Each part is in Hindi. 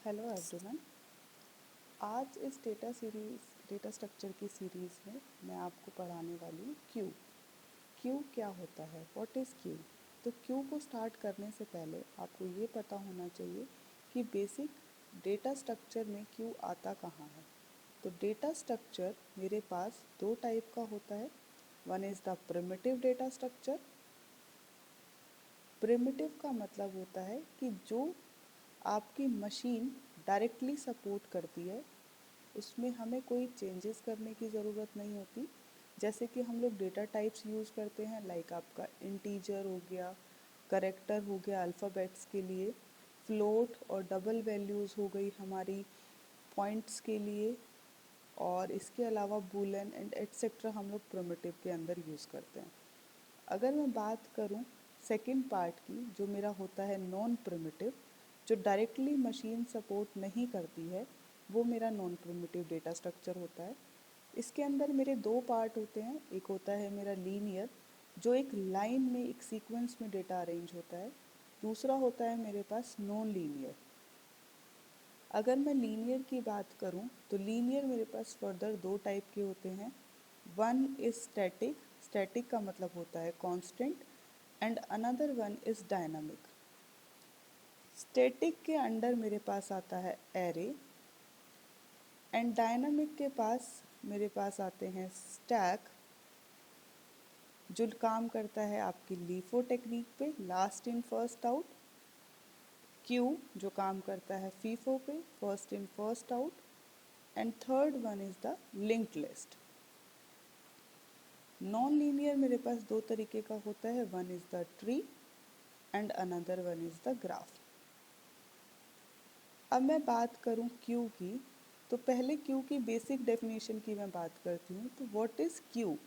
Hello everyone. आज इस डेटा स्ट्रक्चर की सीरीज़ में मैं आपको पढ़ाने वाली हूँ क्यू। क्यू क्या होता है, व्हाट इज़ क्यू। तो क्यू को स्टार्ट करने से पहले आपको ये पता होना चाहिए कि बेसिक डेटा स्ट्रक्चर में क्यू आता कहाँ है। तो डेटा स्ट्रक्चर मेरे पास दो टाइप का होता है। One is the primitive data structure. Primitive का मतलब होता है कि जो आपकी मशीन डायरेक्टली सपोर्ट करती है, उसमें हमें कोई चेंजेस करने की ज़रूरत नहीं होती। जैसे कि हम लोग डेटा टाइप्स यूज़ करते हैं, लाइक आपका इंटीजर हो गया, करेक्टर हो गया अल्फ़ाबेट्स के लिए, फ्लोट और डबल वैल्यूज़ हो गई हमारी पॉइंट्स के लिए, और इसके अलावा बूलन एंड एटसेट्रा हम लोग प्रिमिटिव के अंदर यूज़ करते हैं। अगर मैं बात करूं सेकंड पार्ट की, जो मेरा होता है नॉन प्रिमिटिव, जो डायरेक्टली मशीन सपोर्ट नहीं करती है, वो मेरा नॉन प्रिमिटिव डेटा स्ट्रक्चर होता है। इसके अंदर मेरे दो पार्ट होते हैं। एक होता है मेरा लीनियर, जो एक लाइन में एक सीक्वेंस में डेटा अरेंज होता है। दूसरा होता है मेरे पास नॉन लीनियर। अगर मैं लीनियर की बात करूं तो लीनियर मेरे पास फर्दर दो टाइप के होते हैं। वन इज स्टैटिक, स्टैटिक का मतलब होता है constant, and another one is dynamic. Static के अंडर मेरे पास आता है एरे, एंड डायनामिक के पास मेरे पास आते हैं स्टैक, जो काम करता है आपकी लीफो टेक्निक पे, last in first out. Q जो काम करता है फीफो पे, first in first out. And third one is the linked list. Non linear मेरे पास दो तरीके का होता है, one is the tree and another one is the graph. अब मैं बात करूं क्यू की, तो पहले क्यू की बेसिक डेफिनेशन की मैं बात करती हूँ। तो व्हाट इज क्यू,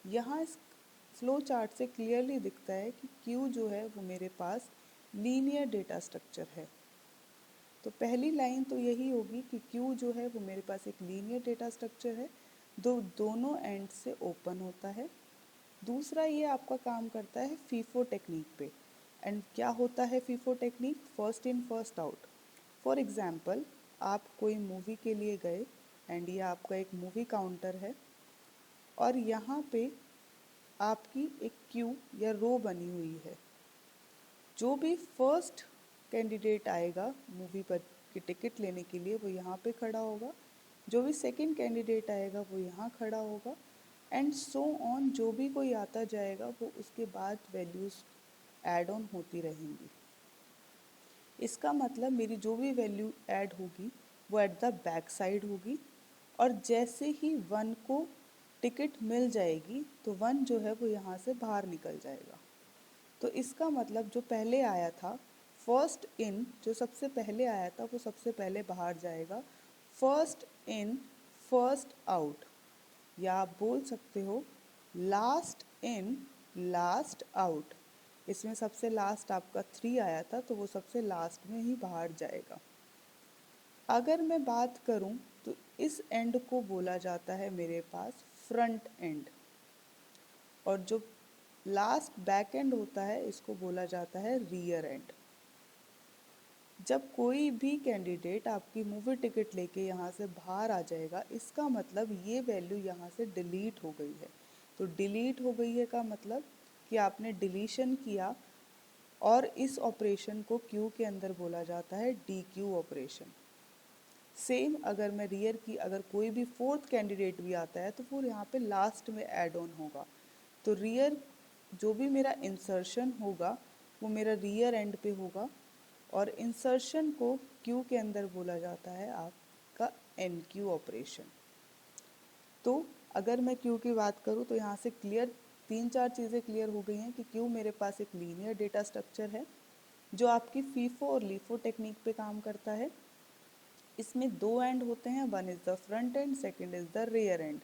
यहाँ इस फ्लो चार्ट से क्लियरली दिखता है कि क्यू जो है वो मेरे पास लीनियर डेटा स्ट्रक्चर है। तो पहली लाइन तो यही होगी कि क्यू जो है वो मेरे पास एक लीनियर डेटा स्ट्रक्चर है, दोनों एंड से ओपन होता है। दूसरा ये आपका काम करता है फीफो टेक्निक पे। एंड क्या होता है FIFO technique, first in first out. For example, आप कोई मूवी के लिए गए एंड ये आपका एक मूवी काउंटर है, और यहाँ पे आपकी एक क्यू या रो बनी हुई है। जो भी फर्स्ट कैंडिडेट आएगा मूवी पर की टिकट लेने के लिए, वो यहाँ पे खड़ा होगा। जो भी सेकंड कैंडिडेट आएगा वो यहाँ खड़ा होगा, एंड सो ऑन। जो भी कोई आता जाएगा वो उसके बाद वैल्यूज़ ऐड ऑन होती रहेंगी। इसका मतलब मेरी जो भी वैल्यू ऐड होगी वो एट द बैक साइड होगी, और जैसे ही वन को टिकट मिल जाएगी तो वन जो है वो यहाँ से बाहर निकल जाएगा। तो इसका मतलब जो पहले आया था, फर्स्ट इन, जो सबसे पहले आया था वो सबसे पहले बाहर जाएगा। फर्स्ट इन फर्स्ट आउट, या आप बोल सकते हो लास्ट इन लास्ट आउट। इसमें सबसे लास्ट आपका 3 आया था, तो वो सबसे लास्ट में ही बाहर जाएगा। अगर मैं बात करूं तो इस एंड को बोला जाता है मेरे पास फ्रंट एंड, और जो लास्ट बैक एंड होता है इसको बोला जाता है रियर एंड। जब कोई भी कैंडिडेट आपकी मूवी टिकट लेके यहाँ से बाहर आ जाएगा, इसका मतलब ये वैल्यू यहाँ से डिलीट हो गई है। तो डिलीट हो गई है का मतलब कि आपने डिलीशन किया, और इस ऑपरेशन को क्यू के अंदर बोला जाता है डी क्यू ऑपरेशन। सेम अगर मैं रियर की, अगर कोई भी फोर्थ कैंडिडेट भी आता है तो वो यहाँ पे लास्ट में ऐड ऑन होगा। तो रियर जो भी मेरा इंसर्शन होगा वो मेरा रियर एंड पे होगा, और इंसर्शन को क्यू के अंदर बोला जाता है आपका एन क्यू ऑपरेशन। तो अगर मैं क्यू की बात करूँ तो यहाँ से क्लियर, तीन चार चीज़ें क्लियर हो गई हैं कि क्यू मेरे पास एक लीनियर डेटा स्ट्रक्चर है जो आपकी फीफो और लीफो टेक्निक पे काम करता है। इसमें दो एंड होते हैं, one is the front end, second is the rear end.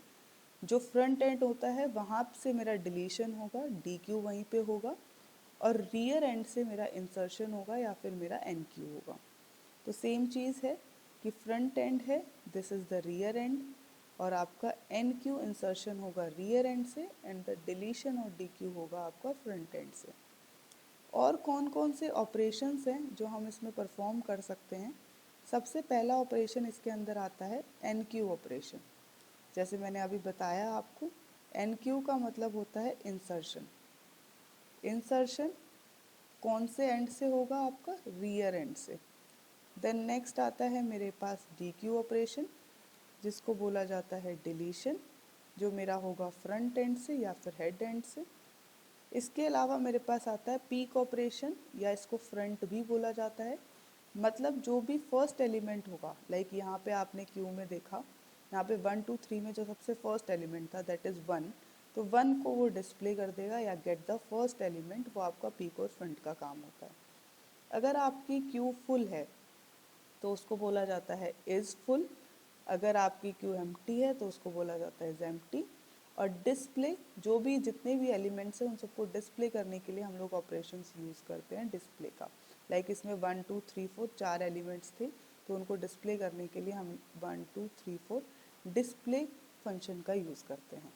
जो फ्रंट एंड होता है वहाँ से मेरा डिलीशन होगा, डी क्यू वहीं पे होगा, और रियर एंड से मेरा इंसर्शन होगा या फिर मेरा एन क्यू होगा। तो सेम चीज़ है कि फ्रंट एंड है, this is the rear and, और आपका एन क्यू इंसर्शन होगा रियर एंड से, एंड द डिलीशन और डी क्यू होगा आपका फ्रंट एंड से। और कौन कौन से ऑपरेशंस हैं जो हम इसमें परफॉर्म कर सकते हैं। सबसे पहला ऑपरेशन इसके अंदर आता है एन क्यू ऑपरेशन। जैसे मैंने अभी बताया आपको, एन क्यू का मतलब होता है इंसर्शन। इंसर्शन कौन से एंड से होगा? आपका रियर एंड से। देन नेक्स्ट आता है मेरे पास डी क्यू ऑपरेशन, जिसको बोला जाता है डिलीशन, जो मेरा होगा फ्रंट एंड से या फिर हेड एंड से। इसके अलावा मेरे पास आता है पीक ऑपरेशन, या इसको फ्रंट भी बोला जाता है। मतलब जो भी फर्स्ट एलिमेंट होगा, लाइक यहाँ पे आपने क्यू में देखा, यहाँ पे 1 2 3 में जो सबसे फर्स्ट एलिमेंट था दैट इज़ 1, तो 1 को वो डिस्प्ले कर देगा या गेट द फर्स्ट एलिमेंट, वो आपका पीक और फ्रंट का काम होता है। अगर आपकी क्यू फुल है तो उसको बोला जाता है इज़ फुल। अगर आपकी क्यू एम्प्टी है तो उसको बोला जाता है इज़ एम्प्टी। और डिस्प्ले, जो भी जितने भी एलिमेंट्स हैं उन सबको डिस्प्ले करने के लिए हम लोग ऑपरेशंस यूज़ करते हैं डिस्प्ले का। लाइक इसमें 1 2 3 4 4 एलिमेंट्स थे, तो उनको डिस्प्ले करने के लिए हम 1 2 3 4 डिस्प्ले फंक्शन का यूज़ करते हैं।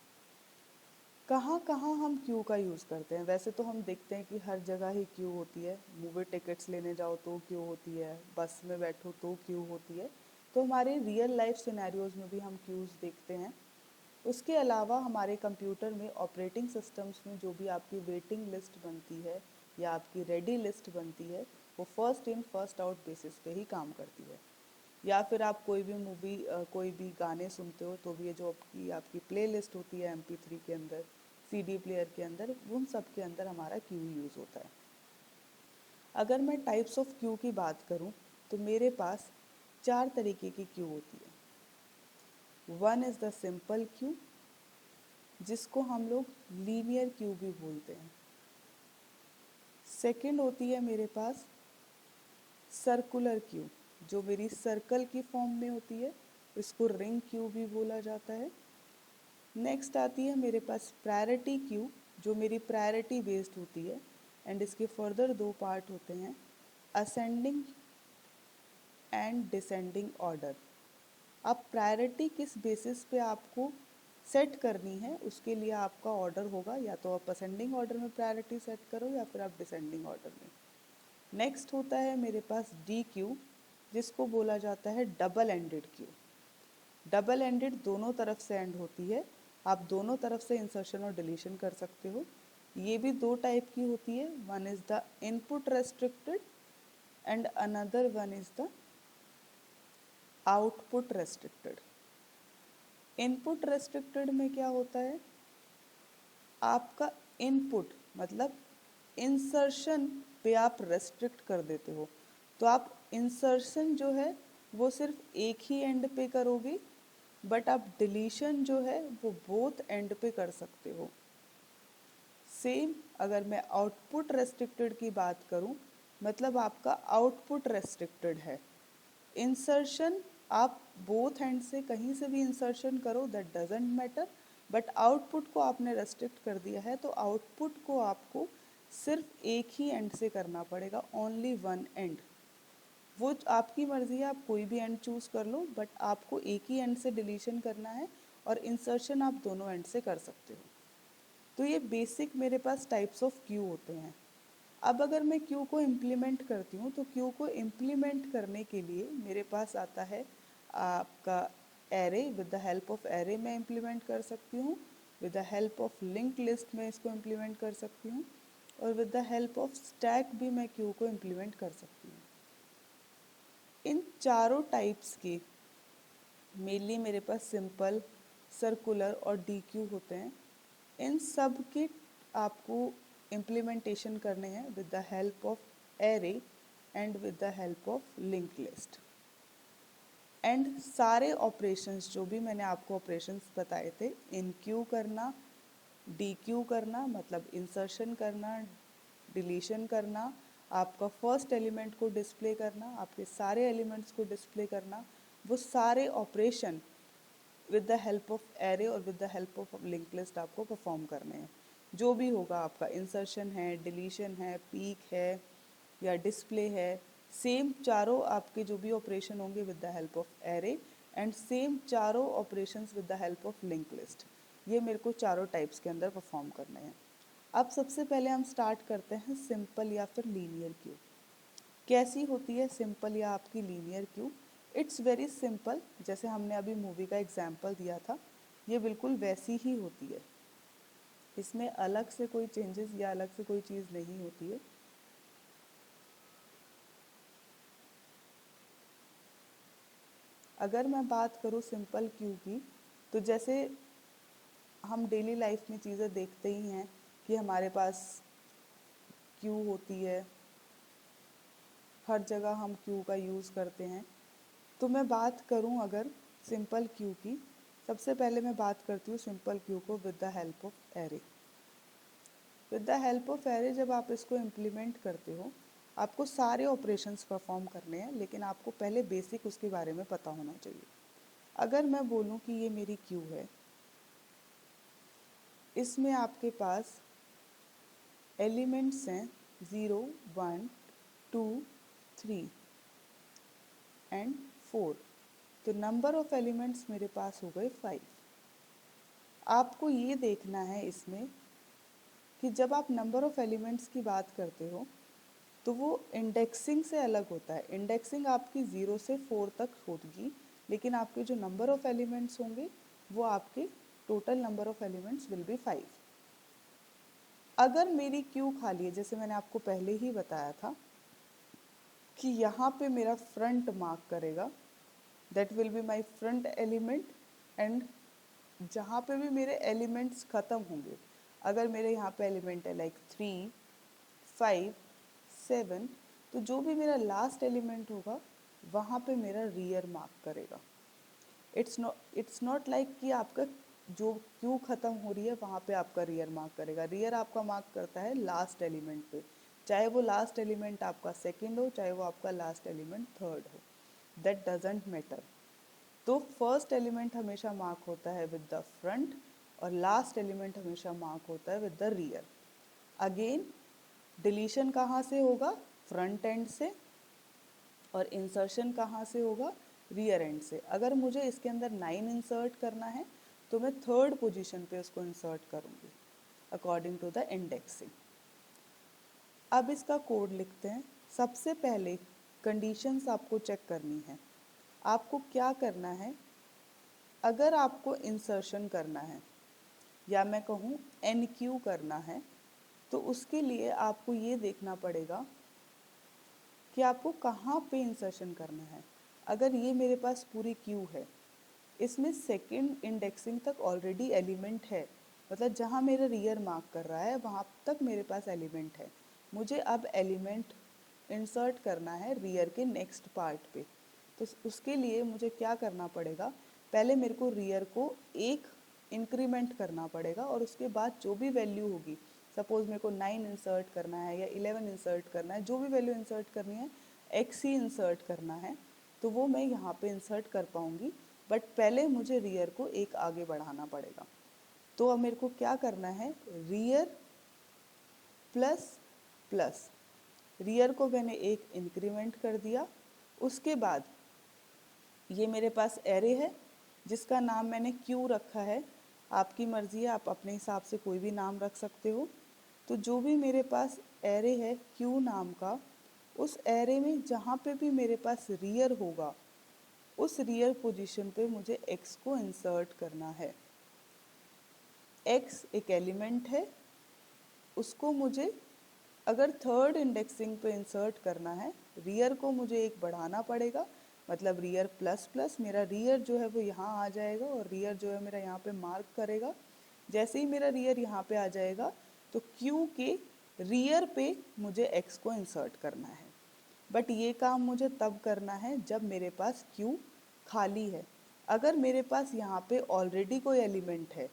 कहाँ कहाँ हम क्यू का यूज़ करते हैं? वैसे तो हम देखते हैं कि हर जगह ही क्यू होती है। मूवी टिकट्स लेने जाओ तो क्यू होती है, बस में बैठो तो क्यू होती है। तो हमारे रियल लाइफ सिनेरियोज़ में भी हम क्यूज़ देखते हैं। उसके अलावा हमारे कंप्यूटर में, ऑपरेटिंग सिस्टम्स में जो भी आपकी वेटिंग लिस्ट बनती है या आपकी रेडी लिस्ट बनती है, वो first in first out basis पे ही काम करती है। या फिर आप कोई भी मूवी, कोई भी गाने सुनते हो तो भी ये जो आपकी प्ले लिस्ट होती है MP3 के अंदर, CD प्लेयर के अंदर, उन सब के अंदर हमारा क्यू यूज़ होता है। अगर मैं टाइप्स ऑफ क्यू की बात करूं तो मेरे पास 4 तरीके की क्यू होती है। One is the simple Q, जिसको हम लोग लीनियर क्यू भी बोलते हैं। सेकंड होती है मेरे पास सर्कुलर क्यू, जो मेरी सर्कल की फॉर्म में होती है, इसको रिंग क्यू भी बोला जाता है। नेक्स्ट आती है मेरे पास प्रायोरिटी क्यू, जो मेरी प्रायोरिटी बेस्ड होती है, एंड इसके फर्दर 2 पार्ट होते हैं, असेंडिंग एंड डिसेंडिंग ऑर्डर। अब प्रायोरिटी किस बेसिस पे आपको सेट करनी है, उसके लिए आपका ऑर्डर होगा, या तो आप असेंडिंग ऑर्डर में प्रायोरिटी सेट करो या फिर आप डिसेंडिंग ऑर्डर में। नेक्स्ट होता है मेरे पास डी क्यू, जिसको बोला जाता है double ended queue. Double ended दोनों तरफ से एंड होती है, आप दोनों तरफ से इंसर्शन और डिलीशन कर सकते हो। ये भी 2 टाइप की होती है, one is the input restricted and another one is the output restricted. Input restricted में क्या होता है, आपका इनपुट मतलब इंसर्शन पे आप रेस्ट्रिक्ट कर देते हो, तो आप इंसर्शन जो है वो सिर्फ एक ही एंड पे करोगे, बट आप डिलीशन जो है वो बोथ एंड पे कर सकते हो। सेम अगर मैं आउटपुट रेस्ट्रिक्टेड की बात करूं, मतलब आपका आउटपुट रेस्ट्रिक्टेड है। इंसर्शन आप बोथ हैंड से कहीं से भी इंसर्शन करो, that doesn't matter, but output को आपने रेस्ट्रिक्ट कर दिया है, तो आउटपुट को आपको सिर्फ एक ही एंड से करना पड़ेगा, ओनली वन एंड। वो आपकी मर्जी है, आप कोई भी एंड चूज कर लो, बट आपको एक ही एंड से डिलीशन करना है और इंसर्शन आप दोनों एंड से कर सकते हो। तो ये बेसिक मेरे पास टाइप्स ऑफ क्यू होते हैं। अब अगर मैं क्यू को इम्प्लीमेंट करती हूँ, तो क्यू को इम्प्लीमेंट करने के लिए मेरे पास आता है आपका array. With the help of array मैं इम्प्लीमेंट कर सकती हूँ, with the help of link list में इसको इम्प्लीमेंट कर सकती हूँ, और with the help of stack भी मैं क्यू को इम्प्लीमेंट कर सकती हूँ। इन चारों टाइप्स के मेनली मेरे पास सिंपल, सर्कुलर और डी क्यू होते हैं। इन सब के आपको इम्प्लीमेंटेशन करने हैं with the help of array and with the help of link list. And सारे ऑपरेशंस जो भी मैंने आपको ऑपरेशंस बताए थे, इन क्यू करना, डी क्यू करना मतलब इंसर्शन करना, डिलीशन करना, आपका फर्स्ट एलिमेंट को डिस्प्ले करना, आपके सारे एलिमेंट्स को डिस्प्ले करना, वो सारे operation with the help of array और with the help of link list आपको परफॉर्म करने हैं। जो भी होगा, आपका इंसर्शन है, डिलीशन है, पीक है या डिस्प्ले है, सेम चारों आपके जो भी ऑपरेशन होंगे with the help of array, and same चारों operations with the help of link list. ये मेरे को चारों टाइप्स के अंदर परफॉर्म करने हैं। अब सबसे पहले हम स्टार्ट करते हैं सिंपल या फिर लीनियर क्यू। कैसी होती है सिंपल या आपकी linear Q? It's very simple, जैसे हमने अभी मूवी का एग्जाम्पल दिया था, ये बिल्कुल वैसी ही होती है। इसमें अलग से कोई चेंजेस या अलग से कोई चीज़ नहीं होती है। अगर मैं बात करूँ सिंपल क्यू की, तो जैसे हम डेली लाइफ में चीज़ें देखते ही हैं कि हमारे पास क्यू होती है, हर जगह हम क्यू का यूज़ करते हैं। तो मैं बात करूं अगर सिंपल क्यू की, सबसे पहले मैं बात करती हूँ सिंपल क्यू को with the help of array. With the help of array जब आप इसको इम्प्लीमेंट करते हो, आपको सारे ऑपरेशंस परफॉर्म करने हैं, लेकिन आपको पहले बेसिक उसके बारे में पता होना चाहिए। अगर मैं बोलूँ कि ये मेरी क्यू है, इसमें आपके पास एलिमेंट्स हैं 0, 1, 2, 3 एंड 4। तो नंबर ऑफ एलिमेंट्स मेरे पास हो गए 5। आपको ये देखना है इसमें कि जब आप नंबर ऑफ एलिमेंट्स की बात करते हो तो वो इंडेक्सिंग से अलग होता है। इंडेक्सिंग आपकी 0 से 4 तक होगी, लेकिन आपके जो नंबर ऑफ एलिमेंट्स होंगे वो आपके total number of elements will be 5। अगर मेरी क्यू खाली है, जैसे मैंने आपको पहले ही बताया था कि यहाँ पे मेरा फ्रंट मार्क करेगा, that will be my front element, and जहाँ पे भी मेरे एलिमेंट्स ख़त्म होंगे, अगर मेरे यहाँ पे एलिमेंट है लाइक 3, 5, 7, तो जो भी मेरा लास्ट एलिमेंट होगा वहाँ पे मेरा रियर मार्क करेगा। इट्स नॉट लाइक कि आपका जो क्यू ख़त्म हो रही है वहाँ पे आपका रियर मार्क करेगा। रियर आपका मार्क करता है लास्ट एलिमेंट पे, चाहे वो लास्ट एलिमेंट आपका सेकंड हो, चाहे वो आपका लास्ट एलिमेंट थर्ड हो, दैट डजेंट मैटर। तो फर्स्ट एलिमेंट हमेशा मार्क होता है विद द फ्रंट, और लास्ट एलिमेंट हमेशा मार्क होता है with the rear. Again deletion कहाँ से होगा? फ्रंट एंड से, और इंसर्शन कहाँ से होगा? रियर एंड से। अगर मुझे इसके अंदर 9 इंसर्ट करना है तो मैं थर्ड पोजीशन पे उसको इंसर्ट करूँगी अकॉर्डिंग टू द इंडेक्सिंग। अब इसका कोड लिखते हैं। सबसे पहले कंडीशंस आपको चेक करनी है। आपको क्या करना है? अगर आपको इंसर्शन करना है या मैं कहूँ NQ करना है, तो उसके लिए आपको ये देखना पड़ेगा कि आपको कहाँ पे इंसर्शन करना है। अगर ये मेरे पास पूरी क्यू है, इसमें सेकंड इंडेक्सिंग तक ऑलरेडी एलिमेंट है, मतलब जहाँ मेरा रियर मार्क कर रहा है वहाँ तक मेरे पास एलिमेंट है। मुझे अब एलिमेंट इंसर्ट करना है रियर के नेक्स्ट पार्ट पे। तो उसके लिए मुझे क्या करना पड़ेगा? पहले मेरे को रियर को एक इंक्रीमेंट करना पड़ेगा, और उसके बाद जो भी वैल्यू होगी, सपोज मेरे को 9 इंसर्ट करना है या 11 इंसर्ट करना है, जो भी वैल्यू इंसर्ट करनी है, x ही इंसर्ट करना है, तो वो मैं यहाँ पे इंसर्ट कर पाऊँगी। बट पहले मुझे रियर को एक आगे बढ़ाना पड़ेगा। तो अब मेरे को क्या करना है? रियर प्लस प्लस, रियर को मैंने एक इंक्रीमेंट कर दिया। उसके बाद ये मेरे पास एरे है जिसका नाम मैंने क्यू रखा है। आपकी मर्ज़ी है, आप अपने हिसाब से कोई भी नाम रख सकते हो। तो जो भी मेरे पास एरे है क्यू नाम का, उस एरे में जहाँ पे भी मेरे पास रियर होगा, उस रियर पोजीशन पे मुझे x को इंसर्ट करना है। x एक एलिमेंट है, उसको मुझे अगर थर्ड इंडेक्सिंग पे इंसर्ट करना है, रियर को मुझे एक बढ़ाना पड़ेगा, मतलब रियर प्लस प्लस, मेरा रियर जो है वो यहाँ आ जाएगा और रियर जो है मेरा यहाँ पे मार्क करेगा। जैसे ही मेरा रियर यहाँ पे आ जाएगा तो क्यू के रियर पे मुझे x को इंसर्ट करना है। बट ये काम मुझे तब करना है जब मेरे पास क्यू खाली है। अगर मेरे पास यहाँ पे ऑलरेडी कोई एलिमेंट है,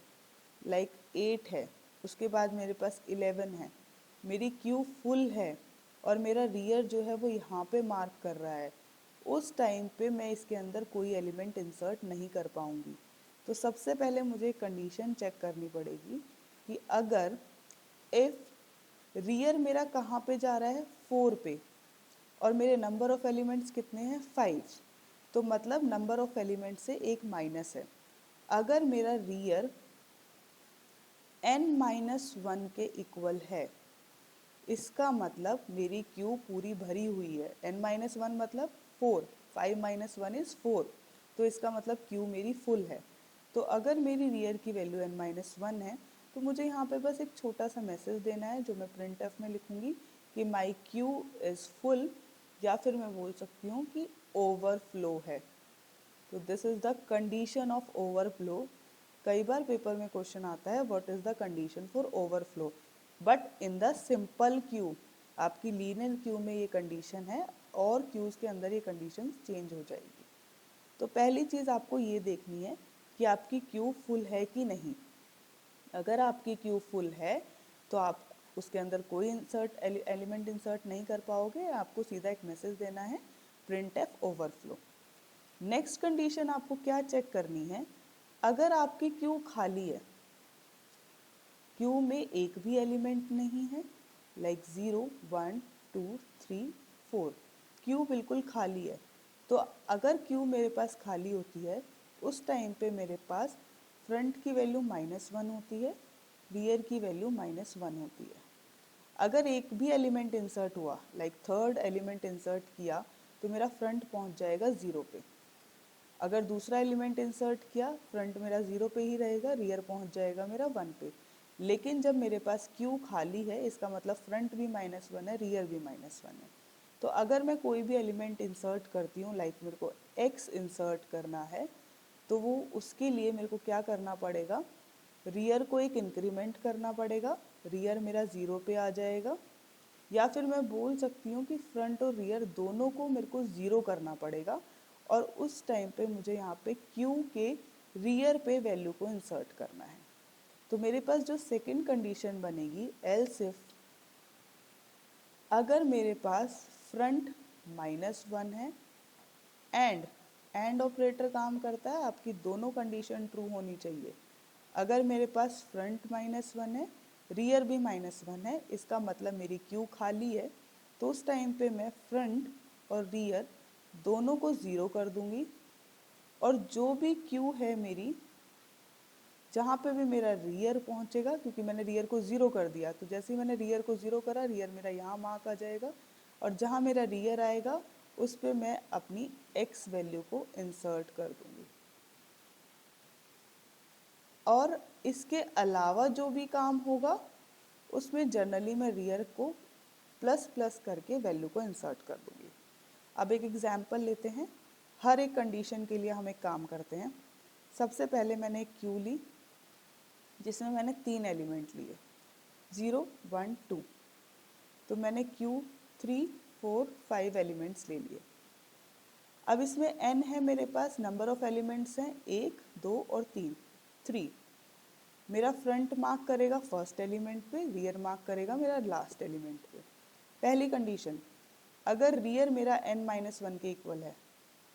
लाइक 8 है, उसके बाद मेरे पास 11 है, मेरी क्यू फुल है और मेरा रियर जो है वो यहाँ पे मार्क कर रहा है, उस टाइम पे मैं इसके अंदर कोई एलिमेंट इंसर्ट नहीं कर पाऊँगी। तो सबसे पहले मुझे कंडीशन चेक करनी पड़ेगी कि अगर इफ़ रियर मेरा कहाँ पे जा रहा है? 4 पे, और मेरे नंबर ऑफ एलिमेंट्स कितने हैं? 5, तो मतलब नंबर ऑफ एलिमेंट से एक माइनस है। अगर मेरा रियर n-1 के इक्वल है, इसका मतलब मेरी क्यू पूरी भरी हुई है। n-1 मतलब 4, 5 - 1 इज़ 4, तो इसका मतलब क्यू मेरी फुल है। तो अगर मेरी रियर की वैल्यू n-1 है तो मुझे यहाँ पे बस एक छोटा सा मैसेज देना है जो मैं printf में लिखूँगी कि माई क्यू इज़ फुल, या फिर मैं बोल सकती हूँ कि ओवरफ्लो है। तो this is the condition of overflow. कई बार पेपर में क्वेश्चन आता है what is the condition for overflow, but in the simple Q, आपकी लीनियर क्यू में ये कंडीशन है और क्यूज़ के अंदर ये कंडीशन चेंज हो जाएगी। तो पहली चीज़ आपको ये देखनी है कि आपकी क्यू फुल है कि नहीं। अगर आपकी क्यू फुल है तो आप उसके अंदर कोई एलिमेंट इंसर्ट नहीं कर पाओगे, आपको सीधा एक मैसेज देना है printf ओवरफ्लो। नेक्स्ट कंडीशन आपको क्या चेक करनी है, अगर आपकी क्यू खाली है, क्यू में एक भी एलिमेंट नहीं है, लाइक 0, 1, 2, 3, 4, क्यू बिल्कुल खाली है, तो अगर क्यू मेरे पास खाली होती है उस टाइम पे मेरे पास फ्रंट की वैल्यू -1 होती है, रियर की वैल्यू -1 होती है। अगर एक भी एलिमेंट इंसर्ट हुआ, लाइक थर्ड एलिमेंट इंसर्ट किया, तो मेरा फ्रंट पहुंच जाएगा 0 पे। अगर दूसरा एलिमेंट इंसर्ट किया, फ्रंट मेरा 0 पे ही रहेगा, रियर पहुंच जाएगा मेरा 1 पे। लेकिन जब मेरे पास क्यू खाली है, इसका मतलब फ्रंट भी -1 है, रियर भी -1 है। तो अगर मैं कोई भी एलिमेंट इंसर्ट करती हूँ, लाइक मेरे को x इंसर्ट करना है, तो वो उसके लिए मेरे को क्या करना पड़ेगा, रियर को एक इंक्रीमेंट करना पड़ेगा, रियर मेरा 0 पे आ जाएगा, या फिर मैं बोल सकती हूँ कि फ्रंट और रियर दोनों को मेरे को 0 करना पड़ेगा, और उस टाइम पे मुझे यहाँ पे क्यू के रियर पे वैल्यू को इंसर्ट करना है। तो मेरे पास जो सेकंड कंडीशन बनेगी, एल्स इफ, अगर मेरे पास फ्रंट -1 है एंड ऑपरेटर काम करता है, आपकी दोनों कंडीशन ट्रू होनी चाहिए। अगर मेरे पास फ्रंट -1 है, रियर भी -1 है, इसका मतलब मेरी क्यू खाली है, तो उस टाइम पे मैं फ्रंट और रियर दोनों को 0 कर दूंगी, और जो भी क्यू है मेरी, जहाँ पे भी मेरा रियर पहुँचेगा, क्योंकि मैंने रियर को 0 कर दिया, तो जैसे ही मैंने रियर को 0 करा, रियर मेरा यहाँ मार्क आ जाएगा, और जहाँ मेरा रियर आएगा उस पे मैं अपनी x वैल्यू को इंसर्ट कर दूंगी। और इसके अलावा जो भी काम होगा उसमें जनरली मैं रियर को प्लस करके वैल्यू को इंसर्ट कर दूंगी। अब एक एग्जांपल लेते हैं, हर एक कंडीशन के लिए हम एक काम करते हैं। सबसे पहले मैंने एक क्यू ली जिसमें मैंने 3 एलिमेंट लिए, 0, 1, 2, तो मैंने क्यू 3, 4, 5 एलिमेंट्स ले लिए। अब इसमें n है मेरे पास, नंबर ऑफ एलिमेंट्स हैं 1, 2 और 3, 3। मेरा फ्रंट मार्क करेगा फर्स्ट एलिमेंट पे, रियर मार्क करेगा मेरा लास्ट एलिमेंट पे। पहली कंडीशन, अगर रियर मेरा n-1 के इक्वल है,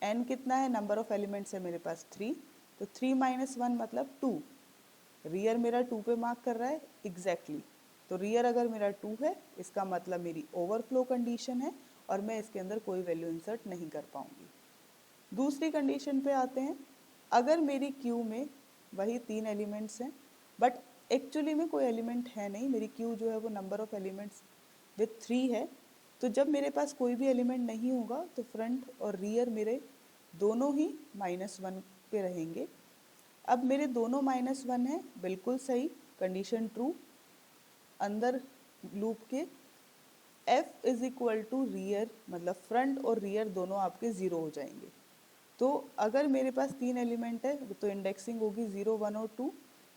n कितना है, नंबर ऑफ एलिमेंट्स है मेरे पास 3, तो 3 - 1 मतलब 2, रियर मेरा 2 पे मार्क कर रहा है एग्जैक्टली, तो रियर अगर मेरा 2 है, इसका मतलब मेरी ओवरफ्लो कंडीशन है और मैं इसके अंदर कोई वैल्यू इंसर्ट नहीं कर पाऊंगी। दूसरी कंडीशन पे आते हैं, अगर मेरी क्यू में वही 3 एलिमेंट्स हैं बट एक्चुअली में कोई एलिमेंट है नहीं, मेरी क्यू जो है वो नंबर ऑफ एलिमेंट्स विथ 3 है, तो जब मेरे पास कोई भी एलिमेंट नहीं होगा तो फ्रंट और रियर मेरे दोनों ही -1 पे रहेंगे। अब मेरे दोनों -1 है, बिल्कुल सही, कंडीशन ट्रू। अंदर लूप के f is equal to rear, मतलब फ्रंट और रियर दोनों आपके 0 हो जाएंगे। तो अगर मेरे पास 3 एलिमेंट है तो इंडेक्सिंग होगी 0, 1 और 2,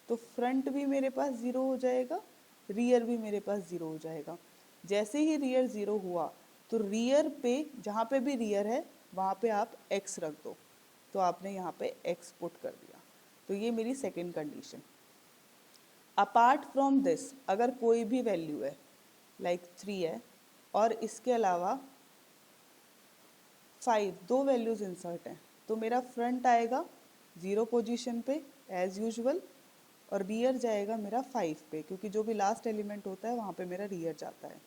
तो फ्रंट भी मेरे पास 0 हो जाएगा, रियर भी मेरे पास 0 हो जाएगा। जैसे ही रियर 0 हुआ तो रियर पे, जहाँ पे भी रियर है वहाँ पे आप x रख दो, तो आपने यहाँ पे x पुट कर दिया। तो ये मेरी second condition. Apart from this, अगर कोई भी वैल्यू है, लाइक 3 है और इसके अलावा 5, 2 वैल्यूज इंसर्ट हैं, तो मेरा फ्रंट आएगा 0 पोजीशन पे एज यूजुअल, और रियर जाएगा मेरा 5 पे, क्योंकि जो भी लास्ट एलिमेंट होता है वहाँ पे मेरा रियर जाता है।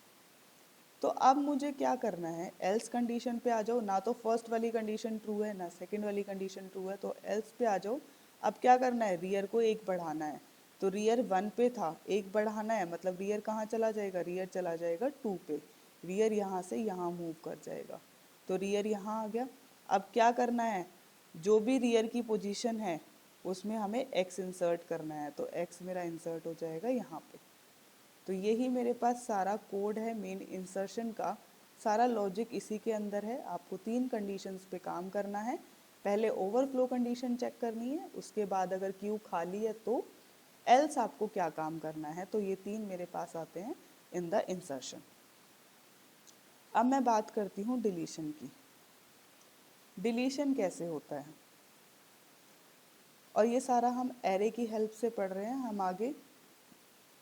तो अब मुझे क्या करना है, एल्स कंडीशन पे आ जाओ। ना तो फर्स्ट वाली कंडीशन ट्रू है ना सेकंड वाली कंडीशन ट्रू है, तो एल्स पे आ जाओ। अब क्या करना है, रियर को 1 बढ़ाना है, तो रियर 1 पे था, एक बढ़ाना है, मतलब रियर कहाँ चला जाएगा, रियर चला जाएगा 2 पे, रियर यहाँ से यहाँ मूव कर जाएगा, तो रियर यहाँ आ गया। अब क्या करना है, जो भी रियर की पोजीशन है उसमें हमें x इंसर्ट करना है, तो x मेरा इंसर्ट हो जाएगा यहाँ पे। तो यही मेरे पास सारा कोड है मेन इंसर्शन का, सारा लॉजिक इसी के अंदर है। आपको 3 कंडीशंस पे काम करना है। पहले ओवरफ्लो कंडीशन चेक करनी है, उसके बाद अगर क्यू खाली है तो एल्स आपको क्या काम करना है। तो ये 3 मेरे पास आते हैं इन द इंसर्शन। अब मैं बात करती हूँ डिलीशन की। डिलीशन कैसे होता है, और ये सारा हम एरे की हेल्प से पढ़ रहे हैं, हम आगे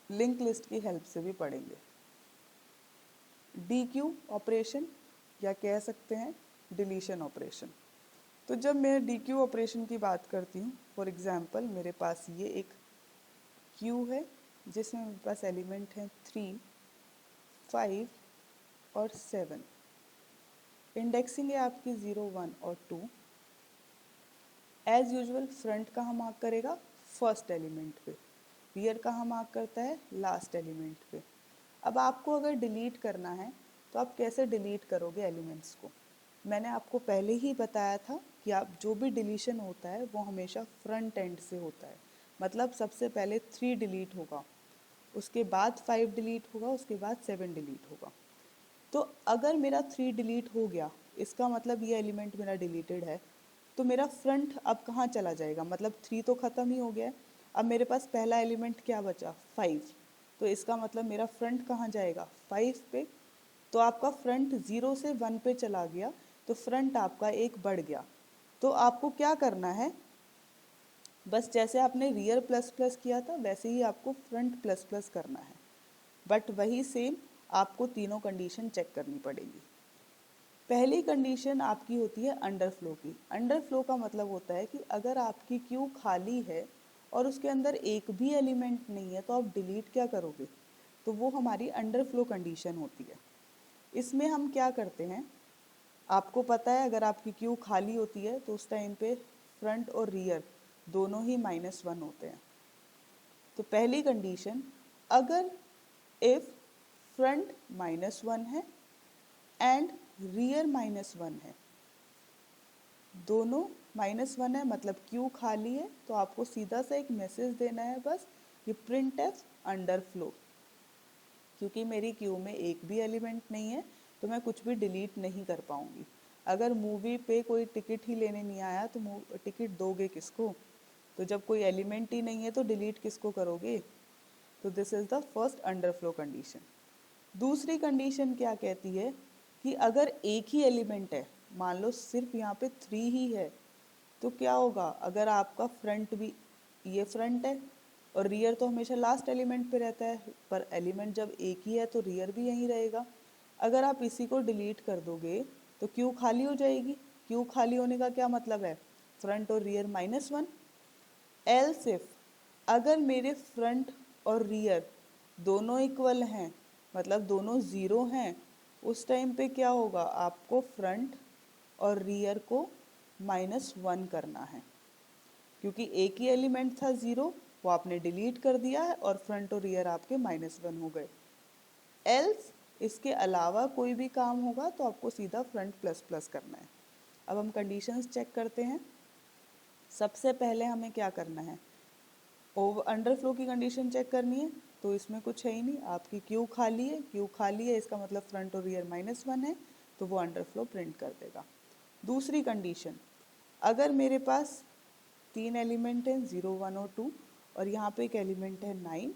लिंक लिस्ट की हेल्प से भी पढ़ेंगे। DQ ऑपरेशन या कह सकते हैं डिलीशन ऑपरेशन। तो जब मैं DQ ऑपरेशन की बात करती हूँ, फॉर एग्जांपल मेरे पास ये एक क्यू है जिसमें मेरे पास एलिमेंट हैं 3, 5 और 7। इंडेक्सिंग है आपकी 0, 1 और 2। एज यूजुअल फ्रंट कहाँ मार्क करेगा, फर्स्ट एलिमेंट पे, रियर कहाँ मार्क करता है, लास्ट एलिमेंट पे। अब आपको अगर डिलीट करना है तो आप कैसे डिलीट करोगे एलिमेंट्स को। मैंने आपको पहले ही बताया था कि आप जो भी डिलीशन होता है वो हमेशा फ्रंट एंड से होता है, मतलब सबसे पहले 3 डिलीट होगा, उसके बाद 5 डिलीट होगा, उसके बाद 7 डिलीट होगा। तो अगर मेरा 3 डिलीट हो गया, इसका मतलब ये एलिमेंट मेरा डिलीटेड है, तो मेरा फ्रंट अब कहाँ चला जाएगा, मतलब 3 तो ख़त्म ही हो गया है। अब मेरे पास पहला एलिमेंट क्या बचा, 5, तो इसका मतलब मेरा फ्रंट कहाँ जाएगा, 5 पे। तो आपका फ्रंट 0 से 1 पे चला गया, तो फ्रंट आपका एक बढ़ गया। तो आपको क्या करना है, बस जैसे आपने रियर प्लस प्लस किया था वैसे ही आपको फ्रंट प्लस प्लस करना है, बट वही सेम आपको तीनों कंडीशन चेक करनी पड़ेगी। पहली कंडीशन आपकी होती है अंडरफ्लो की। अंडरफ्लो का मतलब होता है कि अगर आपकी क्यू खाली है और उसके अंदर एक भी एलिमेंट नहीं है तो आप डिलीट क्या करोगे, तो वो हमारी अंडरफ्लो कंडीशन होती है। इसमें हम क्या करते हैं, आपको पता है अगर आपकी क्यू खाली होती है तो उस टाइम पे फ्रंट और रियर दोनों ही -1 होते हैं। तो पहली कंडीशन, अगर इफ फ्रंट -1 है एंड रियर -1 है, दोनों -1 है, मतलब क्यू खाली है, तो आपको सीधा सा एक मैसेज देना है बस कि प्रिंट एफ अंडरफ्लो। क्योंकि मेरी क्यू में एक भी एलिमेंट नहीं है तो मैं कुछ भी डिलीट नहीं कर पाऊंगी। अगर मूवी पे कोई टिकट ही लेने नहीं आया तो टिकट दोगे किसको, तो जब कोई एलिमेंट ही नहीं है तो डिलीट किसको करोगे। तो this is the first underflow condition. दूसरी कंडीशन क्या कहती है कि अगर एक ही एलिमेंट है, मान लो सिर्फ यहाँ पे 3 ही है, तो क्या होगा, अगर आपका फ्रंट भी, ये फ्रंट है और रियर तो हमेशा लास्ट एलिमेंट पे रहता है, पर एलिमेंट जब एक ही है तो रियर भी यहीं रहेगा। अगर आप इसी को डिलीट कर दोगे तो क्यू खाली हो जाएगी। क्यू खाली होने का क्या मतलब है, फ्रंट और रियर -1। एल्स इफ, अगर मेरे फ्रंट और रियर दोनों इक्वल हैं, मतलब दोनों 0 हैं, उस टाइम पे क्या होगा, आपको फ्रंट और रियर को -1 करना है, क्योंकि एक ही एलिमेंट था 0, वो आपने डिलीट कर दिया है और फ्रंट और रियर आपके -1 हो गए। एल्स इसके अलावा कोई भी काम होगा तो आपको सीधा फ्रंट प्लस प्लस करना है। अब हम कंडीशंस चेक करते हैं। सबसे पहले हमें क्या करना है, ओवर अंडरफ्लो की कंडीशन चेक करनी है। तो इसमें कुछ है ही नहीं, आपकी क्यू खाली है, क्यू खाली है इसका मतलब फ्रंट और रियर -1 है, तो वो अंडरफ्लो प्रिंट कर देगा। दूसरी कंडीशन, अगर मेरे पास 3 एलिमेंट हैं 0, 1 और 2, और यहाँ पे एक एलिमेंट है 9,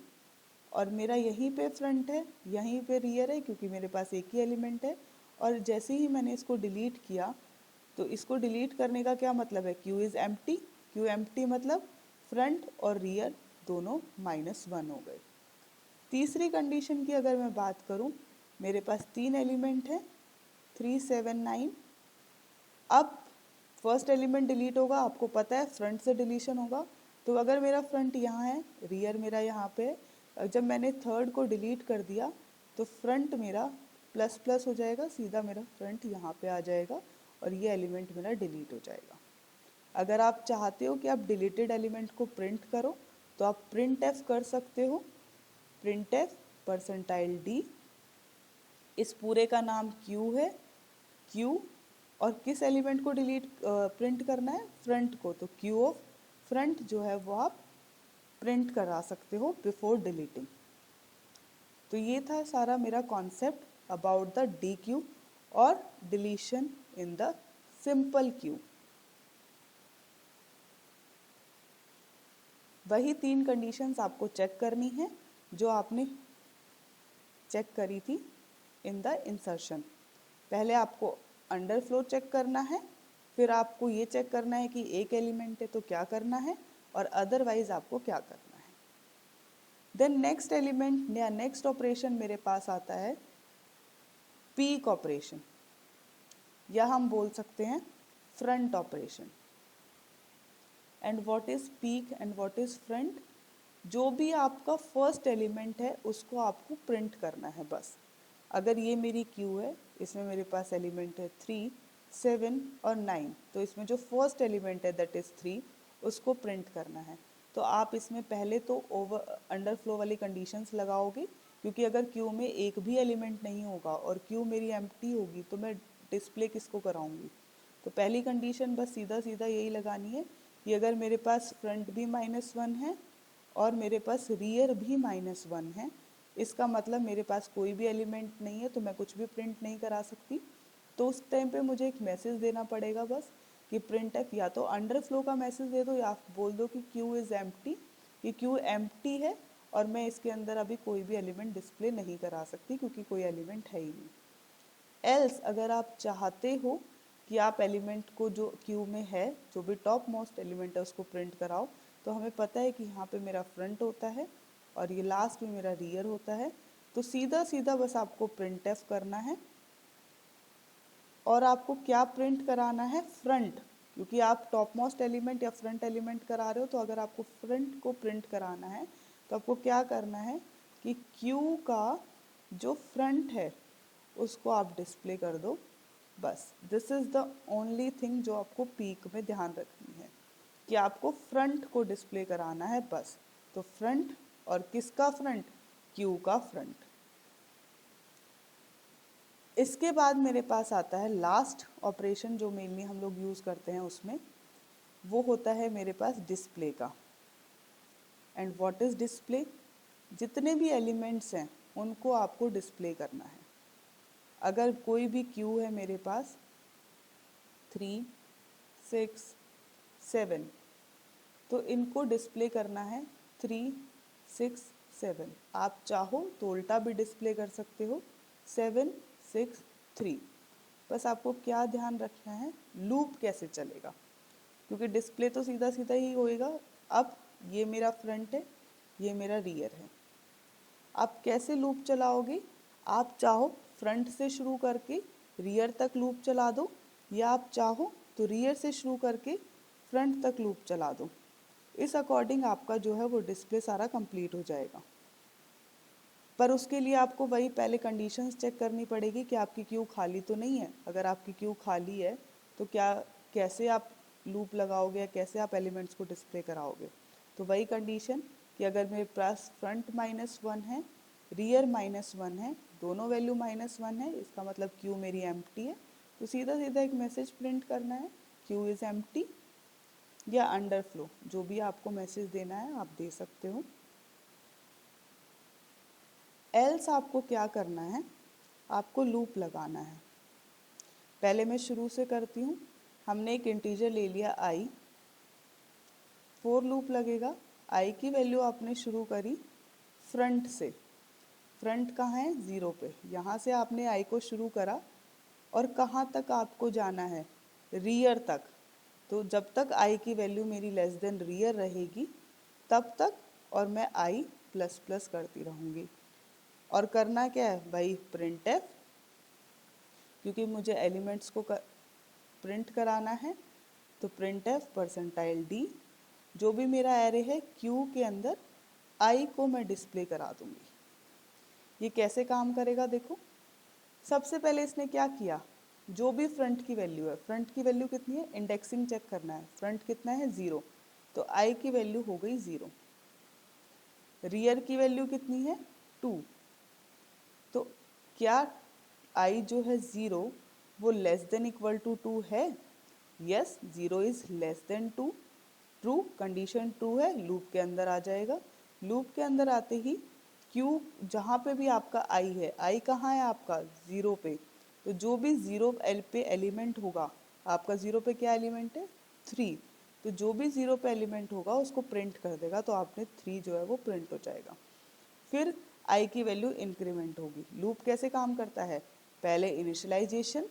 और मेरा यहीं पे फ्रंट है यहीं पे रियर है क्योंकि मेरे पास एक ही एलिमेंट है, और जैसे ही मैंने इसको डिलीट किया, तो इसको डिलीट करने का क्या मतलब है, Q is empty. Q empty मतलब फ्रंट और रियर दोनों -1 हो गए। तीसरी कंडीशन की अगर मैं बात करूं, मेरे पास 3 एलिमेंट है 3, 7, 9। अब फर्स्ट एलिमेंट डिलीट होगा, आपको पता है फ्रंट से डिलीशन होगा, तो अगर मेरा फ्रंट यहाँ है, रियर मेरा यहाँ पे है, जब मैंने थर्ड को डिलीट कर दिया तो फ्रंट मेरा प्लस प्लस हो जाएगा, सीधा मेरा फ्रंट यहाँ पे आ जाएगा और ये एलिमेंट मेरा डिलीट हो जाएगा। अगर आप चाहते हो कि आप डिलीटेड एलिमेंट को प्रिंट करो तो आप प्रिंट एफ कर सकते हो, प्रिंट एफ परसेंटाइल डी, इस पूरे का नाम क्यू है, क्यू, और किस एलिमेंट को डिलीट प्रिंट करना है, फ्रंट को, तो क्यू ऑफ फ्रंट जो है वो आप प्रिंट करा सकते हो बिफोर डिलीटिंग। तो ये था सारा मेरा concept about the D queue और deletion in the simple queue. वही 3 कंडीशंस आपको चेक करनी है जो आपने चेक करी थी इन द इंसर्शन। पहले आपको अंडरफ्लो चेक करना है, फिर आपको ये चेक करना है कि एक एलिमेंट है तो क्या करना है, और अदरवाइज आपको क्या करना है। देन नेक्स्ट एलिमेंट या नेक्स्ट ऑपरेशन मेरे पास आता है पीक ऑपरेशन, या हम बोल सकते हैं front operation. And what is peak and what is front? जो भी आपका फर्स्ट एलिमेंट है उसको आपको प्रिंट करना है बस। अगर ये मेरी क्यू है, इसमें मेरे पास एलिमेंट है 3, 7 और 9, तो इसमें जो फर्स्ट एलिमेंट है दैट इज 3, उसको प्रिंट करना है। तो आप इसमें पहले तो ओवर अंडरफ्लो वाली कंडीशंस लगाओगे, क्योंकि अगर क्यू में एक भी एलिमेंट नहीं होगा और क्यू मेरी एम्प्टी होगी तो मैं डिस्प्ले किसको कराऊंगी। तो पहली कंडीशन बस सीधा सीधा यही लगानी है कि अगर मेरे पास फ्रंट भी -1 है और मेरे पास रियर भी -1 है, इसका मतलब मेरे पास कोई भी एलिमेंट नहीं है तो मैं कुछ भी प्रिंट नहीं करा सकती। तो उस टाइम पे मुझे एक मैसेज देना पड़ेगा बस कि प्रिंट एफ, या तो अंडरफ्लो का मैसेज दे दो या बोल दो कि क्यू इज़ एम्प्टी, कि क्यू एम्प्टी है और मैं इसके अंदर अभी कोई भी एलिमेंट डिस्प्ले नहीं करा सकती क्योंकि कोई एलिमेंट है ही नहीं। एल्स अगर आप चाहते हो कि आप एलिमेंट को जो क्यू में है, जो भी टॉप मोस्ट एलिमेंट है उसको प्रिंट कराओ, तो हमें पता है कि यहाँ पे मेरा फ्रंट होता है और ये लास्ट में मेरा रियर होता है। तो सीधा सीधा बस आपको प्रिंट एफ करना है, और आपको क्या प्रिंट कराना है, फ्रंट, क्योंकि आप टॉप मोस्ट एलिमेंट या फ्रंट एलिमेंट करा रहे हो। तो अगर आपको फ्रंट को प्रिंट कराना है तो आपको क्या करना है कि क्यू का जो फ्रंट है उसको आप डिस्प्ले कर दो बस। This is the only thing जो आपको पीक में ध्यान रखनी है कि आपको फ्रंट को डिस्प्ले कराना है बस। तो फ्रंट, और किसका फ्रंट, क्यू का फ्रंट। इसके बाद मेरे पास आता है लास्ट ऑपरेशन जो मेनली हम लोग यूज़ करते हैं, उसमें वो होता है मेरे पास डिस्प्ले का। And what is display? जितने भी एलिमेंट्स हैं उनको आपको डिस्प्ले करना है। अगर कोई भी क्यू है मेरे पास 3, 6, 7, तो इनको डिस्प्ले करना है 3, 6, 7। आप चाहो तो उल्टा भी डिस्प्ले कर सकते हो 7, 6, 3। बस आपको क्या ध्यान रखना है, लूप कैसे चलेगा, क्योंकि डिस्प्ले तो सीधा सीधा ही होएगा। अब ये मेरा फ्रंट है, ये मेरा रियर है। आप कैसे लूप चलाओगे? आप चाहो फ्रंट से शुरू करके रियर तक लूप चला दो, या आप चाहो तो रियर से शुरू करके फ्रंट तक लूप चला दो। इस अकॉर्डिंग आपका जो है वो डिस्प्ले सारा कंप्लीट हो जाएगा। पर उसके लिए आपको वही पहले कंडीशंस चेक करनी पड़ेगी कि आपकी क्यू खाली तो नहीं है। अगर आपकी क्यू खाली है तो कैसे आप लूप लगाओगे या कैसे आप एलिमेंट्स को डिस्प्ले कराओगे। तो वही कंडीशन कि अगर मेरे पास फ्रंट -1 है, रियर -1 है, दोनों वैल्यू -1 है, इसका मतलब क्यू मेरी एम्प्टी है। तो सीधा सीधा एक मैसेज प्रिंट करना है, क्यू इज़ एम्प्टी, या अंडरफ्लो, जो भी आपको मैसेज देना है आप दे सकते हो। एल्स आपको क्या करना है, आपको लूप लगाना है। पहले मैं शुरू से करती हूँ। हमने एक इंटीजर ले लिया i, फॉर लूप लगेगा। i की वैल्यू आपने शुरू करी फ्रंट से, फ्रंट कहाँ है, 0 पे। यहाँ से आपने i को शुरू करा और कहाँ तक आपको जाना है, रियर तक। तो जब तक i की वैल्यू मेरी लेस देन रियर रहेगी तब तक, और मैं i प्लस प्लस करती रहूँगी। और करना क्या है भाई, प्रिंट एफ, क्योंकि मुझे एलिमेंट्स को प्रिंट कराना है। तो प्रिंट एफ परसेंटाइल डी, जो भी मेरा एरे है क्यू के अंदर आई को मैं डिस्प्ले करा दूंगी। ये कैसे काम करेगा देखो। सबसे पहले इसने क्या किया, जो भी फ्रंट की वैल्यू है, फ्रंट की वैल्यू कितनी है, इंडेक्सिंग चेक करना है, फ्रंट कितना है 0, तो आई की वैल्यू हो गई 0। रियर की वैल्यू कितनी है 2, तो क्या i जो है 0 वो लेस देन इक्वल टू 2 है? Yes, 0 is less then 2, true, condition true है, लूप के अंदर आ जाएगा। लूप के अंदर आते ही q जहाँ पे भी आपका i है, i कहाँ है आपका 0 पे, तो जो भी 0 पे एलिमेंट होगा, आपका 0 पे क्या एलिमेंट है 3, तो जो भी 0 पे एलिमेंट होगा उसको प्रिंट कर देगा, तो आपने 3 जो है वो प्रिंट हो जाएगा। फिर i की वैल्यू इंक्रीमेंट होगी। लूप कैसे काम करता है? पहले इनिशियलाइजेशन,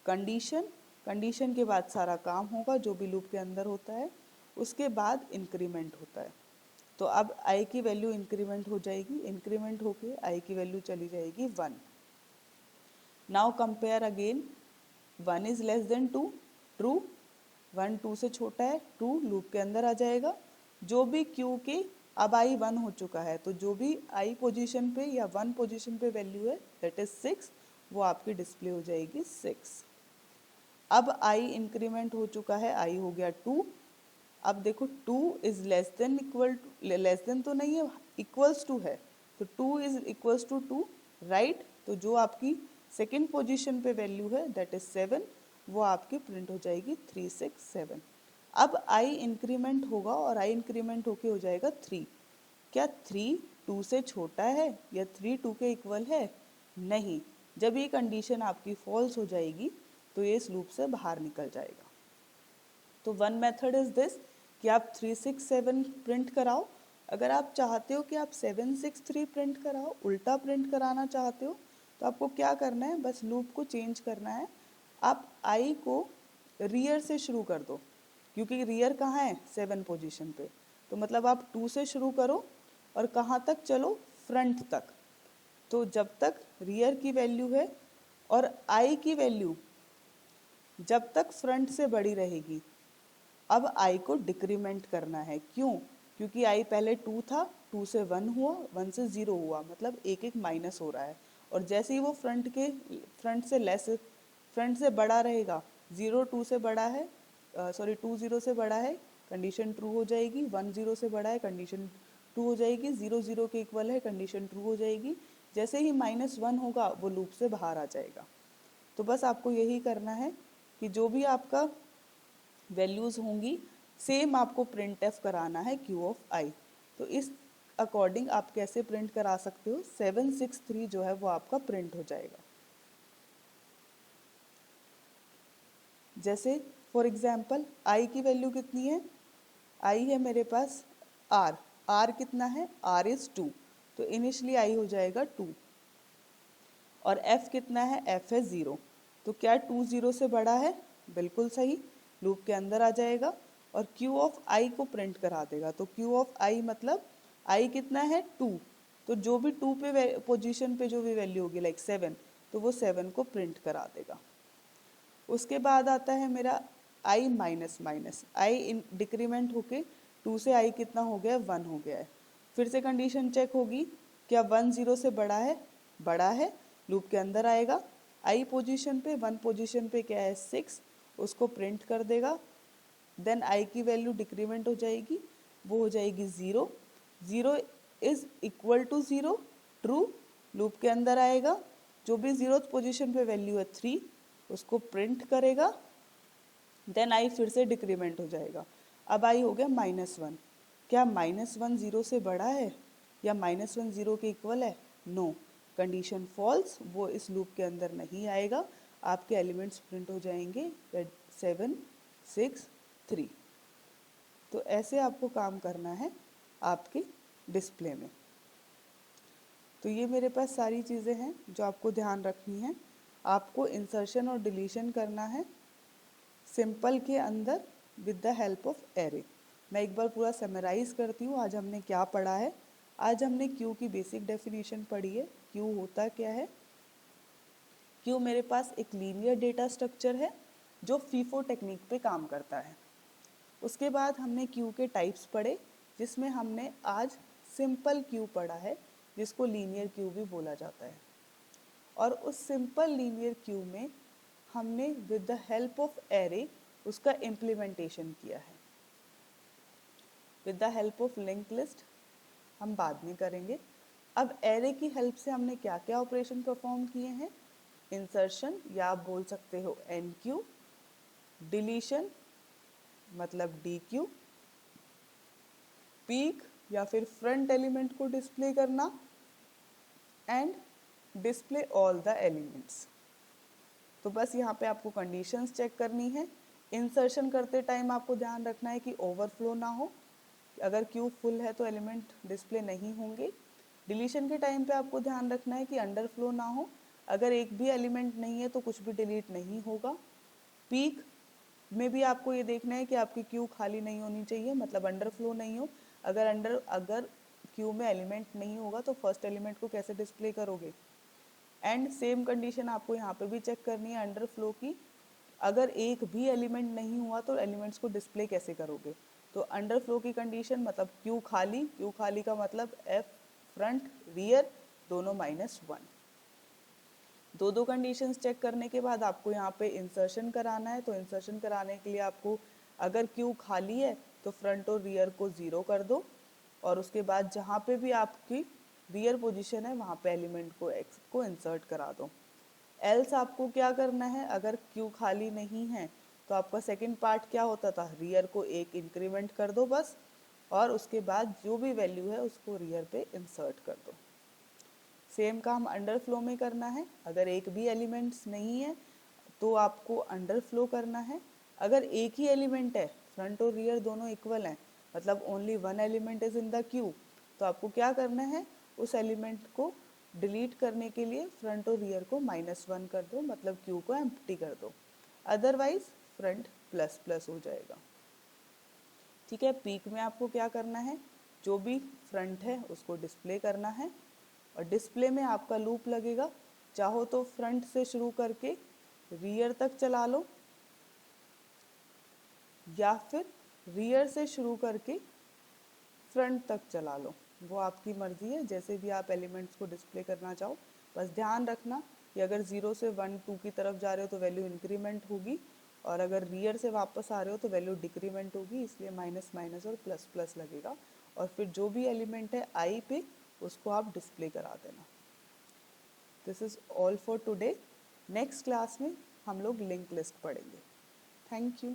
कंडीशन, कंडीशन के बाद सारा काम होगा जो भी लूप के अंदर होता है, उसके बाद इंक्रीमेंट होता है। तो अब i की वैल्यू इंक्रीमेंट हो जाएगी, इंक्रीमेंट होके i की वैल्यू चली जाएगी 1। Now compare again, 1 is less then 2, true, 1 2 से छोटा है, ट्रू, लूप के अंदर आ जाएगा। जो भी q के, अब i 1 हो चुका है, तो जो भी i पोजीशन पे या 1 पोजीशन पे वैल्यू है दैट इज 6, वो आपकी डिस्प्ले हो जाएगी 6। अब i इंक्रीमेंट हो चुका है, i हो गया 2। अब देखो 2 is less than equal to, less than तो नहीं है, इक्वल्स टू है, तो 2 इज इक्वल्स टू 2, राइट, तो जो आपकी सेकेंड पोजीशन पे वैल्यू है दैट इज 7, वो आपकी प्रिंट हो जाएगी 3 6 7। अब i इंक्रीमेंट होगा और i इंक्रीमेंट होके हो जाएगा 3। क्या 3 2 से छोटा है या 3 2 के इक्वल है? नहीं, जब ये कंडीशन आपकी फॉल्स हो जाएगी तो ये इस लूप से बाहर निकल जाएगा। तो वन मेथड इज दिस कि आप 3 6 7 प्रिंट कराओ। अगर आप चाहते हो कि आप 7 6 3 प्रिंट कराओ, उल्टा प्रिंट कराना चाहते हो, तो आपको क्या करना है, बस लूप को चेंज करना है। आप i को रियर से शुरू कर दो, क्योंकि रियर कहाँ है 7 पोजीशन पे, तो मतलब आप 2 से शुरू करो और कहाँ तक चलो, फ्रंट तक। तो जब तक रियर की वैल्यू है और i की वैल्यू जब तक फ्रंट से बड़ी रहेगी, अब i को डिक्रीमेंट करना है। क्यों? क्योंकि i पहले 2 था, 2 से 1 हुआ, 1 से 0 हुआ, मतलब एक एक माइनस हो रहा है। और जैसे ही वो फ्रंट से बड़ा रहेगा, 0 2 से बड़ा है, सॉरी 2 0 से बड़ा है, कंडीशन ट्रू हो जाएगी, 1 0 से बड़ा है, कंडीशन ट्रू हो जाएगी, 0 0 के इक्वल है, कंडीशन ट्रू हो जाएगी। जैसे ही -1 होगा वो लूप से बाहर आ जाएगा। तो बस आपको यही करना है कि जो भी आपका वैल्यूज़ होंगी सेम आपको प्रिंट एफ कराना है क्यू ऑफ आई। तो इस अकॉर्डिंग आप कैसे प्रिंट करा सकते हो, 7 6 3 जो है वो आपका प्रिंट हो जाएगा। जैसे फॉर एग्जांपल आई की वैल्यू कितनी है, आई है मेरे पास आर, आर कितना है, आर इज 2, तो इनिशियली आई हो जाएगा 2। और एफ कितना है, एफ है 0, तो क्या 2 0 से बड़ा है, बिल्कुल सही, लूप के अंदर आ जाएगा और क्यू ऑफ आई को प्रिंट करा देगा। तो क्यू ऑफ आई मतलब आई कितना है 2, तो जो भी 2 पे पोजीशन पे जो भी वैल्यू होगी लाइक 7, तो वो 7 को प्रिंट करा देगा। उसके बाद आता है मेरा आई माइनस माइनस, आई डिक्रीमेंट होके 2 से आई कितना हो गया, 1 हो गया है। फिर से कंडीशन चेक होगी, क्या 1 0 से बड़ा है, बड़ा है, लूप के अंदर आएगा। आई पोजीशन पे 1 पोजीशन पे क्या है 6, उसको प्रिंट कर देगा। देन आई की वैल्यू डिक्रीमेंट हो जाएगी, वो हो जाएगी 0, 0 is equal to 0, true, loop के अंदर आएगा। जो भी 0th पोजीशन पे वैल्यू है 3, उसको प्रिंट करेगा। देन आई फिर से डिक्रीमेंट हो जाएगा। अब आई हो गया -1, क्या -1 0 से बड़ा है या -1 0 के इक्वल है, नो, कंडीशन फॉल्स, वो इस लूप के अंदर नहीं आएगा। आपके एलिमेंट्स प्रिंट हो जाएंगे 7 6 3। तो ऐसे आपको काम करना है आपके डिस्प्ले में। तो ये मेरे पास सारी चीज़ें हैं जो आपको ध्यान रखनी है। आपको इंसर्शन और डिलीशन करना है सिंपल के अंदर with the help of array. मैं एक बार पूरा समराइज करती हूँ आज हमने क्या पढ़ा है। आज हमने क्यू की बेसिक डेफिनेशन पढ़ी है। क्यू होता क्या है, क्यू मेरे पास एक लीनियर डेटा स्ट्रक्चर है जो फीफो टेक्निक पे काम करता है। उसके बाद हमने क्यू के टाइप्स पढ़े, जिसमें हमने आज सिंपल क्यू पढ़ा है जिसको लीनियर क्यू भी बोला जाता है। और उस सिंपल लीनियर क्यू में हमने with the help of array उसका इम्प्लीमेंटेशन किया है। With the help of link list हम बाद में करेंगे। अब एरे की हेल्प से हमने क्या क्या ऑपरेशन परफॉर्म किए हैं, इंसर्शन या आप बोल सकते हो NQ, डिलीशन मतलब DQ, पीक या फिर फ्रंट एलिमेंट को डिस्प्ले करना and display all the elements. तो बस यहाँ पे आपको कंडीशंस चेक करनी है। इंसर्शन करते टाइम आपको ध्यान रखना है कि ओवरफ्लो ना हो, अगर क्यू फुल है तो एलिमेंट डिस्प्ले नहीं होंगे। डिलीशन के टाइम पे आपको ध्यान रखना है कि अंडरफ्लो ना हो, अगर एक भी एलिमेंट नहीं है तो कुछ भी डिलीट नहीं होगा। पीक में भी आपको ये देखना है कि आपकी क्यू खाली नहीं होनी चाहिए, मतलब अंडरफ्लो नहीं हो। अगर क्यू में एलिमेंट नहीं होगा तो फर्स्ट एलिमेंट को कैसे डिस्प्ले करोगे। एंड सेम कंडीशन आपको यहाँ पे भी चेक करनी है अंडरफ्लो की, अगर एक भी एलिमेंट नहीं हुआ तो एलिमेंट्स को डिस्प्ले कैसे करोगे। तो अंडरफ्लो की कंडीशन मतलब क्यू खाली का मतलब एफ फ्रंट रियर दोनों -1। दो कंडीशंस चेक करने के बाद आपको यहाँ पे इंसर्शन कराना है। तो इंसर्शन कराने के लिए आपको अगर क्यू खाली है तो फ्रंट और रियर को 0 कर दो, और उसके बाद जहाँ पे भी आपकी रियर पोजीशन है वहाँ पे एलिमेंट को x को इंसर्ट करा दो। एल्स आपको क्या करना है, अगर क्यू खाली नहीं है तो आपका सेकंड पार्ट क्या होता था, रियर को 1 इंक्रीमेंट कर दो बस, और उसके बाद जो भी वैल्यू है उसको रियर पे इंसर्ट कर दो। सेम काम अंडरफ्लो में करना है, अगर एक भी एलिमेंट्स नहीं है तो आपको अंडरफ्लो करना है। अगर एक ही एलिमेंट है, फ्रंट और रियर दोनों इक्वल हैं, मतलब only one element is in the Q, तो आपको क्या करना है, उस एलिमेंट को डिलीट करने के लिए फ्रंट और रियर को -1 कर दो, मतलब क्यू को एम्प्टी कर दो, अदरवाइज फ्रंट ++ हो जाएगा। ठीक है, पीक में आपको क्या करना है, जो भी फ्रंट है उसको डिस्प्ले करना है, और डिस्प्ले में आपका लूप लगेगा, चाहो तो फ्रंट से शुरू करके रियर तक चला लो, या फिर रियर से शुरू करके फ्रंट तक चला लो, वो आपकी मर्जी है, जैसे भी आप एलिमेंट्स को डिस्प्ले करना चाहो। बस ध्यान रखना कि अगर 0 से 1 2 की तरफ जा रहे हो तो वैल्यू इंक्रीमेंट होगी, और अगर रियर से वापस आ रहे हो तो वैल्यू डिक्रीमेंट होगी, इसलिए माइनस और प्लस प्लस लगेगा, और फिर जो भी एलिमेंट है आई पे उसको आप डिस्प्ले करा देना। This is all for today. Next class में हम लोग लिंक लिस्ट पढ़ेंगे। Thank you.